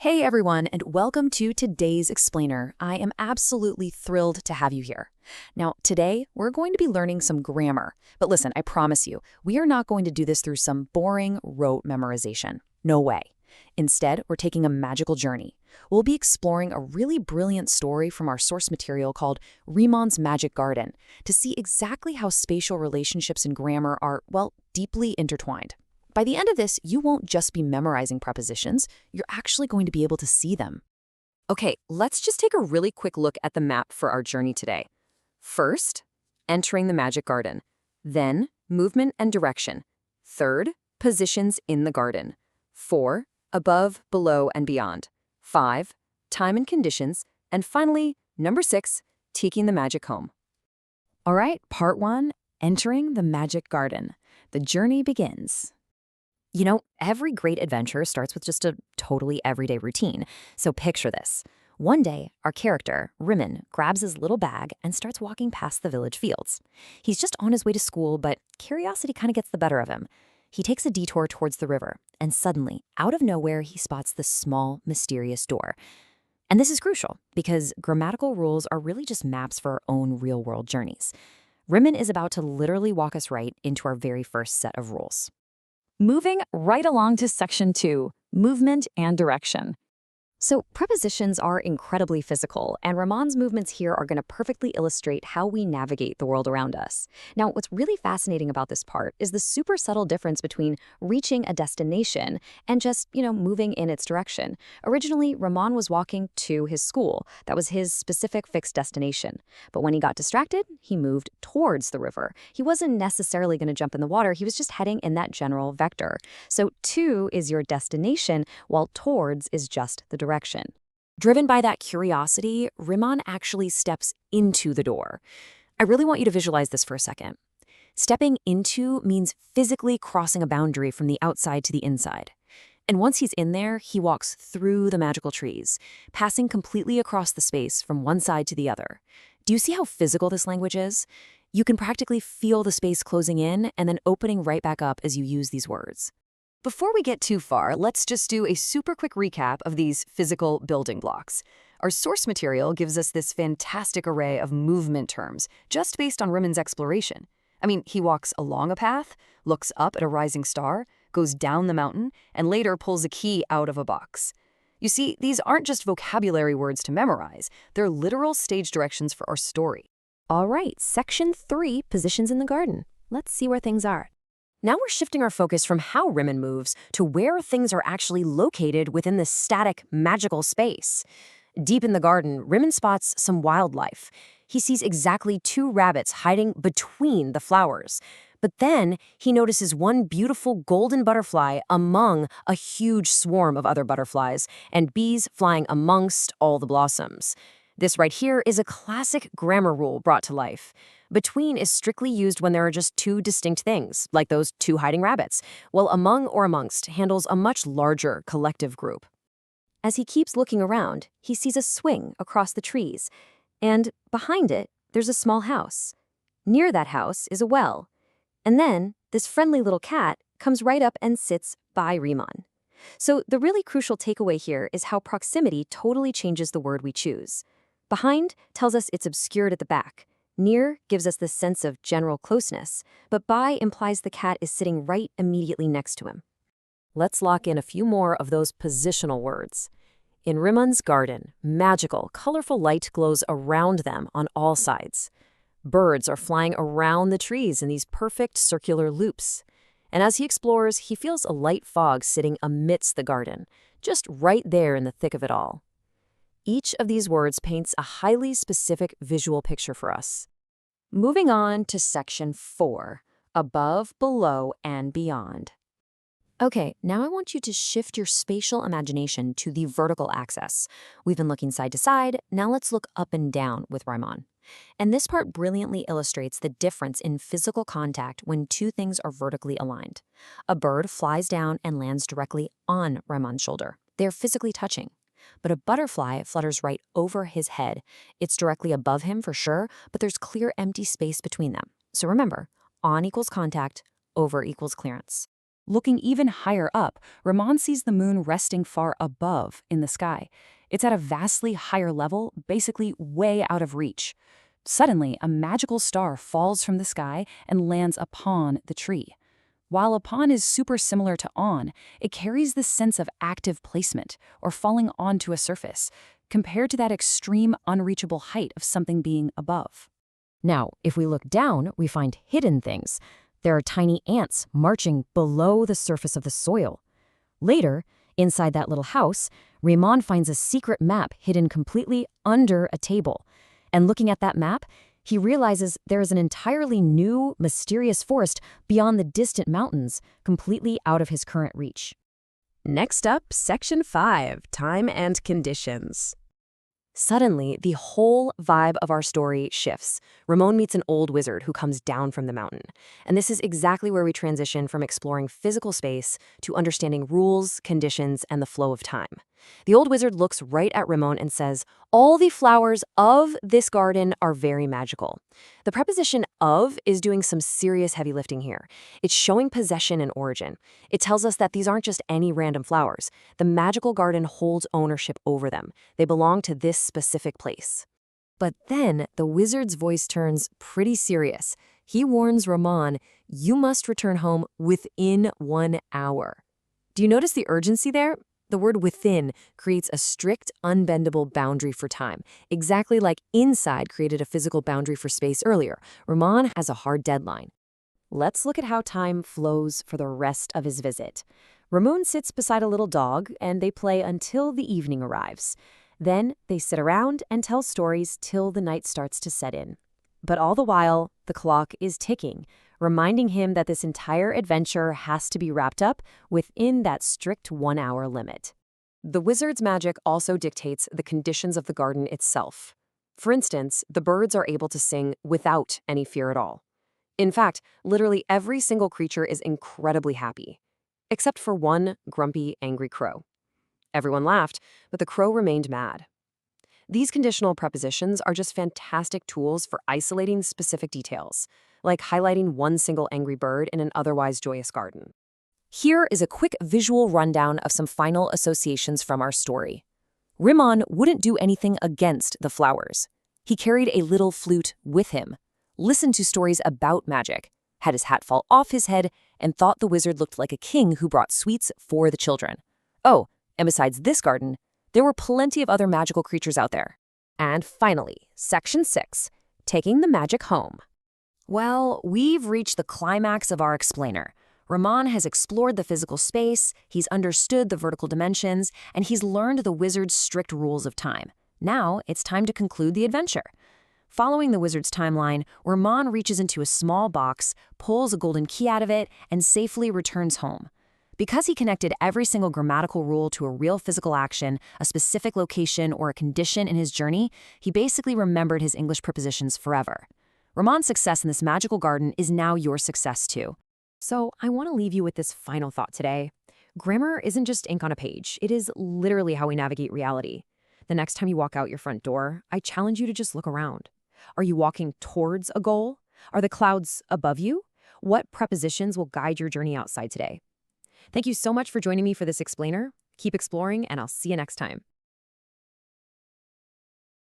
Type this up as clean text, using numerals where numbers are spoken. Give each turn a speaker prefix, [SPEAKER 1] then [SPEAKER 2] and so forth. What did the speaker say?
[SPEAKER 1] Hey everyone, and welcome to today's explainer. I am absolutely thrilled to have you here. Now, today we're going to be learning some grammar. But listen, I promise you, we are not going to do this through some boring rote memorization. No way. Instead, we're taking a magical journey. We'll be exploring a really brilliant story from our source material called Riemann's Magic Garden to see exactly how spatial relationships in grammar are, well, deeply intertwined. By the end of this, you won't just be memorizing prepositions, you're actually going to be able to see them. Okay, let's just take a really quick look at the map for our journey today. First, entering the Magic Garden. Then, movement and direction. Third, positions in the garden. 4, above, below, and beyond. 5, time and conditions. And finally, number 6, taking the magic home. All right, part 1, entering the Magic Garden. The journey begins. You know, every great adventure starts with just a totally everyday routine. So picture this. One day, our character, Riemmann, grabs his little bag and starts walking past the village fields. He's just on his way to school, but curiosity kind of gets the better of him. He takes a detour towards the river, and suddenly, out of nowhere, he spots this small, mysterious door. And this is crucial, because grammatical rules are really just maps for our own real-world journeys. Riemmann is about to literally walk us right into our very first set of rules.
[SPEAKER 2] Moving right along to Section 2, Movement and Direction.
[SPEAKER 1] So prepositions are incredibly physical, and Riemann's movements here are going to perfectly illustrate how we navigate the world around us. Now, what's really fascinating about this part is the super subtle difference between reaching a destination and just, moving in its direction. Originally, Riemann was walking to his school. That was his specific fixed destination. But when he got distracted, he moved towards the river. He wasn't necessarily going to jump in the water. He was just heading in that general vector. So to is your destination, while towards is just the direction. Driven by that curiosity, Riemann actually steps into the door. I really want you to visualize this for a second. Stepping into means physically crossing a boundary from the outside to the inside. And once he's in there, he walks through the magical trees, passing completely across the space from one side to the other. Do you see how physical this language is? You can practically feel the space closing in and then opening right back up as you use these words. Before we get too far, let's just do a super quick recap of these physical building blocks. Our source material gives us this fantastic array of movement terms, just based on Riemann's exploration. I mean, he walks along a path, looks up at a rising star, goes down the mountain, and later pulls a key out of a box. You see, these aren't just vocabulary words to memorize, they're literal stage directions for our story. All right, Section 3, Positions in the Garden. Let's see where things are. Now we're shifting our focus from how Riemann moves to where things are actually located within this static, magical space. Deep in the garden, Riemann spots some wildlife. He sees exactly 2 rabbits hiding between the flowers. But then he notices one beautiful golden butterfly among a huge swarm of other butterflies, and bees flying amongst all the blossoms. This right here is a classic grammar rule brought to life. Between is strictly used when there are just 2 distinct things, like those 2 hiding rabbits, while among or amongst handles a much larger collective group. As he keeps looking around, he sees a swing across the trees, and behind it, there's a small house. Near that house is a well. And then, this friendly little cat comes right up and sits by Riemann. So the really crucial takeaway here is how proximity totally changes the word we choose. Behind tells us it's obscured at the back. Near gives us this sense of general closeness, but by implies the cat is sitting right immediately next to him. Let's lock in a few more of those positional words. In Riemann's garden, magical, colorful light glows around them on all sides. Birds are flying around the trees in these perfect circular loops. And as he explores, he feels a light fog sitting amidst the garden, just right there in the thick of it all. Each of these words paints a highly specific visual picture for us. Moving on to Section 4, Above, Below, and Beyond. Okay, now I want you to shift your spatial imagination to the vertical axis. We've been looking side to side, now let's look up and down with Riemann. And this part brilliantly illustrates the difference in physical contact when 2 things are vertically aligned. A bird flies down and lands directly on Riemann's shoulder. They're physically touching. But a butterfly flutters right over his head. It's directly above him for sure, but there's clear empty space between them. So remember, on equals contact, over equals clearance.
[SPEAKER 2] Looking even higher up, Ramon sees the moon resting far above in the sky. It's at a vastly higher level, basically way out of reach. Suddenly, a magical star falls from the sky and lands upon the tree. While upon is super similar to on, it carries the sense of active placement, or falling onto a surface, compared to that extreme unreachable height of something being above.
[SPEAKER 1] Now, if we look down, we find hidden things. There are tiny ants marching below the surface of the soil. Later, inside that little house, Ramon finds a secret map hidden completely under a table. And looking at that map, he realizes there is an entirely new, mysterious forest beyond the distant mountains, completely out of his current reach.
[SPEAKER 3] Next up, Section 5, Time and Conditions.
[SPEAKER 1] Suddenly, the whole vibe of our story shifts. Ramon meets an old wizard who comes down from the mountain. And this is exactly where we transition from exploring physical space to understanding rules, conditions, and the flow of time. The old wizard looks right at Ramon and says, "All the flowers of this garden are very magical." The preposition of is doing some serious heavy lifting here. It's showing possession and origin. It tells us that these aren't just any random flowers. The magical garden holds ownership over them. They belong to this specific place. But then the wizard's voice turns pretty serious. He warns Ramon, "You must return home within 1 hour." Do you notice the urgency there? The word within creates a strict, unbendable boundary for time, exactly like inside created a physical boundary for space earlier. Ramon has a hard deadline. Let's look at how time flows for the rest of his visit. Ramon sits beside a little dog, and they play until the evening arrives. Then they sit around and tell stories till the night starts to set in. But all the while, the clock is ticking, reminding him that this entire adventure has to be wrapped up within that strict 1 hour limit. The wizard's magic also dictates the conditions of the garden itself. For instance, the birds are able to sing without any fear at all. In fact, literally every single creature is incredibly happy, except for one grumpy, angry crow. Everyone laughed, but the crow remained mad. These conditional prepositions are just fantastic tools for isolating specific details, like highlighting one single angry bird in an otherwise joyous garden. Here is a quick visual rundown of some final associations from our story. Ramon wouldn't do anything against the flowers. He carried a little flute with him, listened to stories about magic, had his hat fall off his head, and thought the wizard looked like a king who brought sweets for the children. Oh, and besides this garden, there were plenty of other magical creatures out there. And finally, Section 6, Taking the Magic Home. Well, we've reached the climax of our explainer. Ramon has explored the physical space, he's understood the vertical dimensions, and he's learned the wizard's strict rules of time. Now, it's time to conclude the adventure. Following the wizard's timeline, Ramon reaches into a small box, pulls a golden key out of it, and safely returns home. Because he connected every single grammatical rule to a real physical action, a specific location, or a condition in his journey, he basically remembered his English prepositions forever. Ramon's success in this magical garden is now your success too. So I want to leave you with this final thought today. Grammar isn't just ink on a page. It is literally how we navigate reality. The next time you walk out your front door, I challenge you to just look around. Are you walking towards a goal? Are the clouds above you? What prepositions will guide your journey outside today? Thank you so much for joining me for this explainer. Keep exploring, and I'll see you next time.